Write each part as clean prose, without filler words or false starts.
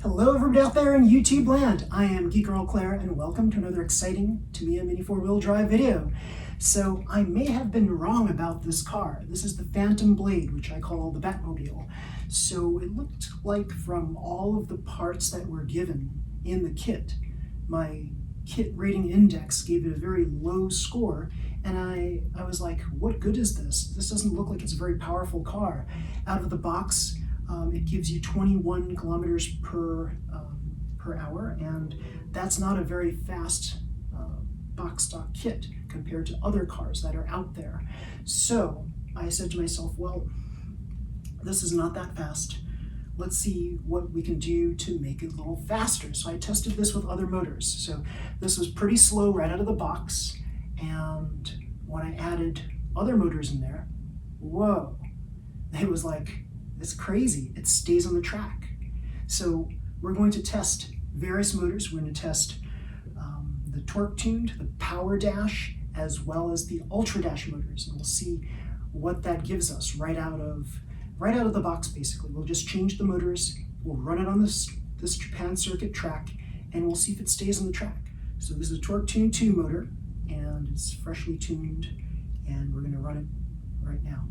Hello everybody out there in YouTube land. I am Geek Girl Claire and welcome to another exciting Tamiya Mini 4-wheel drive video. So I may have been wrong about this car. This is the Phantom Blade, which I call the Batmobile. So it looked like from all of the parts that were given in the kit, my kit rating index gave it a very low score, and I was like, what good is this? This doesn't look like it's a very powerful car. Out of the box, it gives you 21 kilometers per hour, and that's not a very fast box stock kit compared to other cars that are out there. So I said to myself, well, this is not that fast. Let's see what we can do to make it a little faster. So I tested this with other motors. So this was pretty slow right out of the box, and when I added other motors in there, whoa, it was like, it's crazy. It stays on the track. So we're going to test various motors. We're going to test the torque tuned, the power dash, as well as the ultra dash motors, and we'll see what that gives us right out of the box. Basically, we'll just change the motors. We'll run it on this Japan circuit track, and we'll see if it stays on the track. So this is a torque tuned 2 motor, and it's freshly tuned, and we're going to run it right now.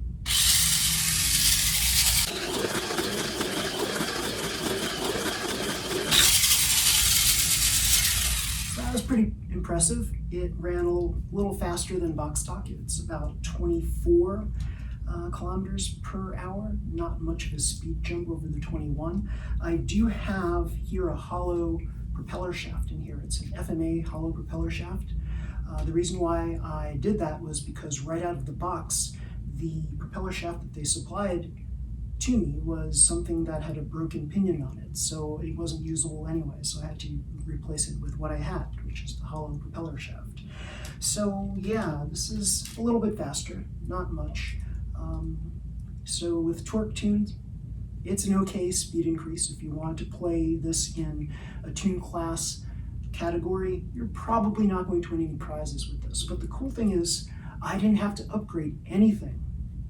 That was pretty impressive. It ran a little faster than box stock. It's about 24 kilometers per hour, not much of a speed jump over the 21. I do have here a hollow propeller shaft in here. It's an FMA hollow propeller shaft. The reason why I did that was because right out of the box, the propeller shaft that they supplied to me was something that had a broken pinion on it, so it wasn't usable anyway, so I had to replace it with what I had, which is the hollow propeller shaft. So yeah, this is a little bit faster, not much. So with torque tuned, it's an okay speed increase. If you want to play this in a tune class category, you're probably not going to win any prizes with this. But the cool thing is, I didn't have to upgrade anything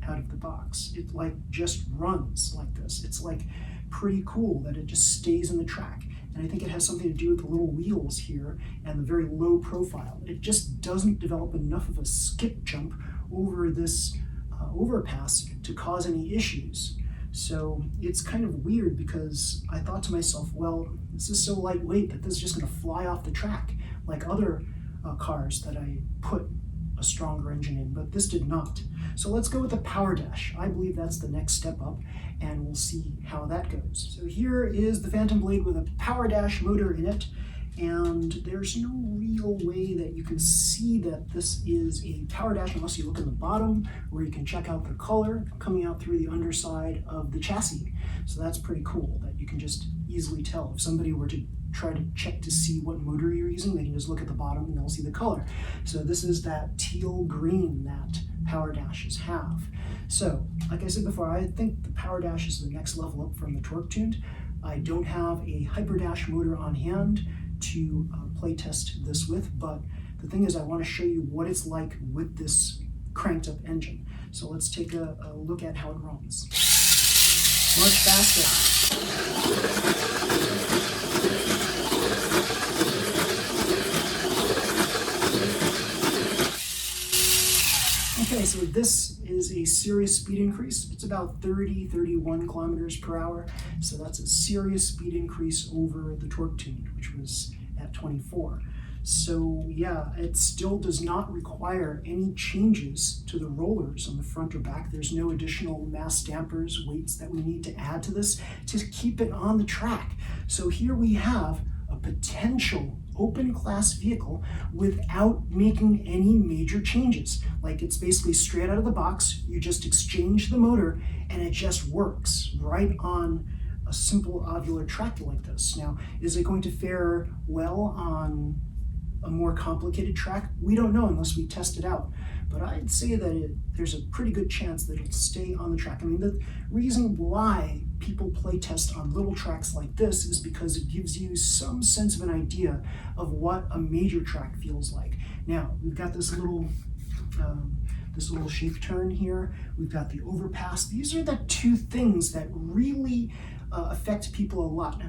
out of the box. It like just runs like this. It's like pretty cool that it just stays in the track. And I think it has something to do with the little wheels here and the very low profile. It just doesn't develop enough of a skip jump over this overpass to cause any issues. So it's kind of weird, because I thought to myself, well, this is so lightweight that this is just going to fly off the track like other cars that I put a stronger engine in, but this did not. So let's go with the power dash. I believe that's the next step up, and we'll see how that goes. So here is the Phantom Blade with a power dash motor in it, and there's no real way that you can see that this is a power dash unless you look at the bottom, where you can check out the color coming out through the underside of the chassis. So that's pretty cool that you can just easily tell. If somebody were to try to check to see what motor you're using, they can just look at the bottom and they'll see the color. So this is that teal green that power dashes have. So like I said before, I think the power dash is the next level up from the torque tuned. I don't have a hyper dash motor on hand to play test this with, but the thing is, I want to show you what it's like with this cranked up engine. So let's take a look at how it runs. Much faster. Okay, so this is a serious speed increase. It's about 31 kilometers per hour. So that's a serious speed increase over the torque tuned, which was at 24. So yeah, it still does not require any changes to the rollers on the front or back. There's no additional mass dampers, weights that we need to add to this to keep it on the track. So here we have a potential open class vehicle without making any major changes. Like, it's basically straight out of the box. You just exchange the motor and it just works right on a simple ovular track like this. Now, is it going to fare well on a more complicated track? We don't know unless we test it out. But I'd say that there's a pretty good chance that it'll stay on the track. I mean, the reason why people play test on little tracks like this is because it gives you some sense of an idea of what a major track feels like. Now, we've got this little shape turn here. We've got the overpass. These are the two things that really affect people a lot.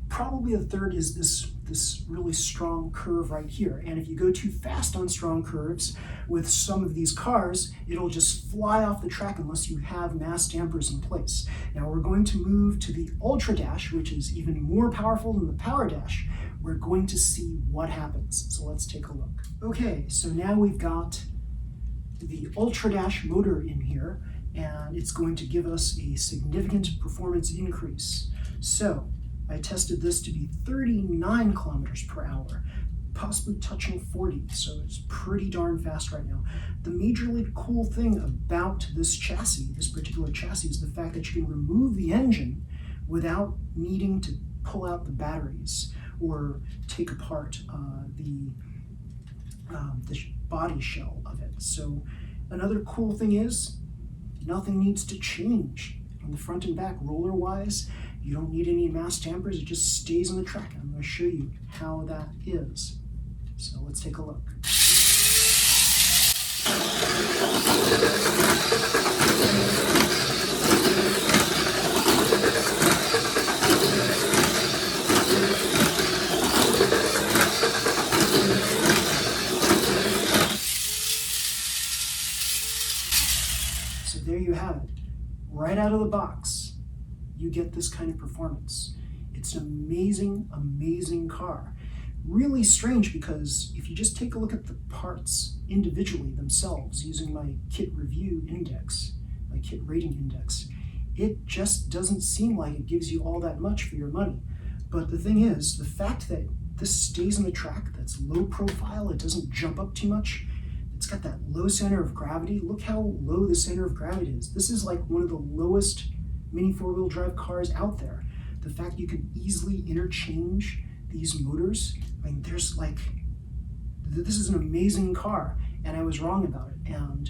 Probably the third is this really strong curve right here. And if you go too fast on strong curves with some of these cars, it'll just fly off the track unless you have mass dampers in place. Now we're going to move to the Ultra Dash, which is even more powerful than the Power Dash. We're going to see what happens. So let's take a look. Okay, so now we've got the Ultra Dash motor in here, and it's going to give us a significant performance increase. So I tested this to be 39 kilometers per hour, possibly touching 40, so it's pretty darn fast right now. The majorly cool thing about this chassis, this particular chassis, is the fact that you can remove the engine without needing to pull out the batteries or take apart the body shell of it. So another cool thing is nothing needs to change on the front and back roller-wise. You don't need any mass dampers, it just stays on the track. I'm going to show you how that is. So let's take a look. So there you have it. Right out of the box, you get this kind of performance. It's an amazing, amazing car. Really strange because if you just take a look at the parts individually themselves using my kit review index, my kit rating index, it just doesn't seem like it gives you all that much for your money. But the thing is, the fact that this stays on the track, that's low profile, it doesn't jump up too much, it's got that low center of gravity. Look how low the center of gravity is. This is like one of the lowest mini four-wheel drive cars out there. The fact you can easily interchange these motors, I mean, there's like, this is an amazing car, and I was wrong about it. And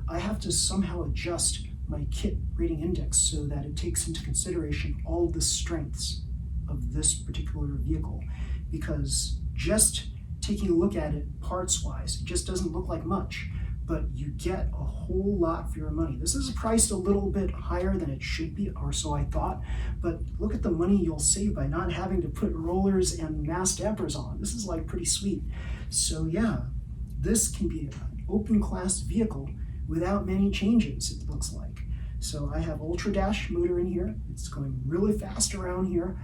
I have to somehow adjust my kit rating index so that it takes into consideration all the strengths of this particular vehicle, because just taking a look at it parts-wise, it just doesn't look like much, but you get a whole lot for your money. This is priced a little bit higher than it should be, or so I thought, but look at the money you'll save by not having to put rollers and mass dampers on. This is like pretty sweet. So yeah, this can be an open class vehicle without many changes, it looks like. So I have Ultra Dash motor in here. It's going really fast around here.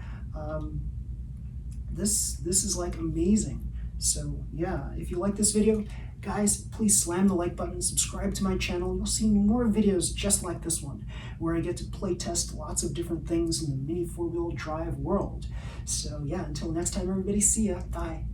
This is like amazing. So yeah, if you like this video, guys, please slam the like button, subscribe to my channel. You'll see more videos just like this one, where I get to play test lots of different things in the mini four-wheel drive world. So yeah, until next time, everybody, see ya, bye.